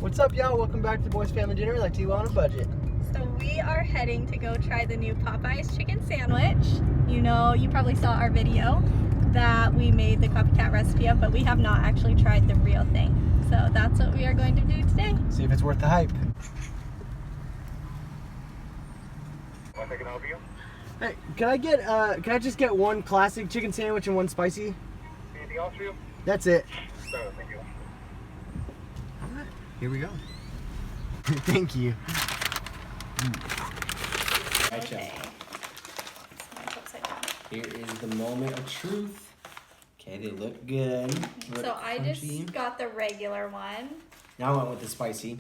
What's up, y'all? Welcome back to the Boys Family Dinner. Like to eat well on a budget. So we are heading to go try the new Popeyes chicken sandwich. You know, you probably saw our video that we made the copycat recipe of, but we have not actually tried the real thing. So that's what we are going to do today. See if it's worth the hype. What I can help you? Hey, can I just get one classic chicken sandwich and one spicy? Anything else for you? That's it. No, thank you. Alright, here we go. Thank you. Right, y'all. It's upside down. Here is the moment of truth. Okay, they look good. Look So I crunchy. just got the regular one. Now I went with the spicy.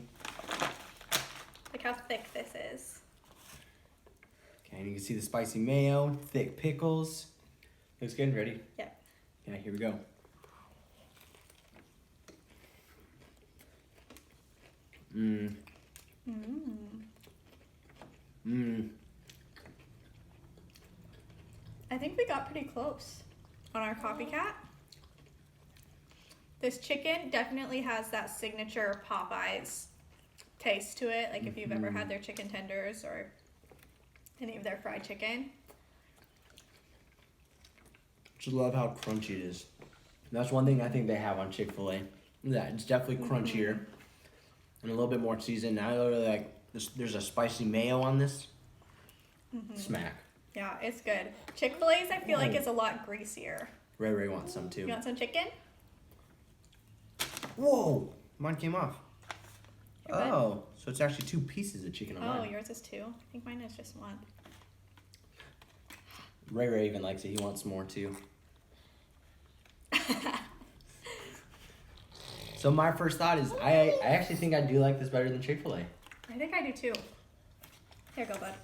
Look how thick this is. Okay, and you can see the spicy mayo, thick pickles. Looks good. Ready? Yep. Yeah, here we go. Mmm. Mmm. I think we got pretty close on our copycat. This chicken definitely has that signature Popeyes taste to it. Like if you've ever had their chicken tenders or any of their fried chicken. Just love how crunchy it is. That's one thing I think they have on Chick-fil-A. Yeah, it's definitely crunchier and a little bit more seasoned. Now I really like this. There's a spicy mayo on this. Smack. Yeah, it's good. Chick-fil-A's I feel like is a lot greasier. Ray wants some too. You want some chicken? Whoa! Mine came off. You're good. Oh, so it's actually two pieces of chicken on Oh, mine. yours is two. I think mine is just one. Ray even likes it. He wants more too. So my first thought is I actually think I do like this better than Chick-fil-A. I think I do too. Here you go, bud.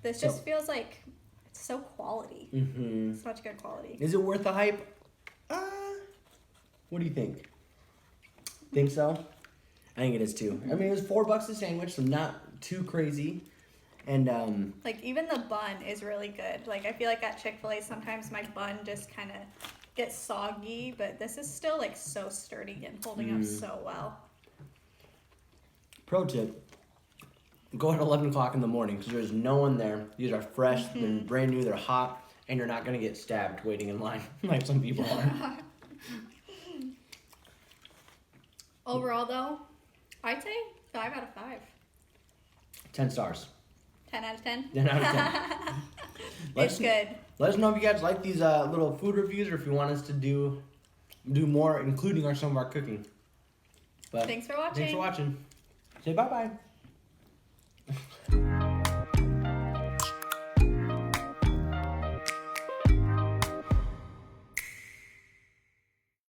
This just feels like it's so quality. Mm-hmm. Such good quality. Is it worth the hype? What do you think? Think so? I think it is too. I mean, it was $4 a sandwich, so not too crazy. And Like even the bun is really good. Like I feel like at Chick-fil-A sometimes my bun just kind of gets soggy, but this is still like so sturdy and holding up so well. pro tip: go at 11 o'clock in the morning because there's no one there. These are fresh, they're brand new, they're hot, and you're not gonna get stabbed waiting in line like some people are. Overall though, I'd say 5 out of 5. 10 stars. 10 out of 10. 10 out of 10. It's good. Let us know if you guys like these little food reviews or if you want us to do more, including some of our cooking. But Thanks for watching. Thanks for watching. Say bye-bye.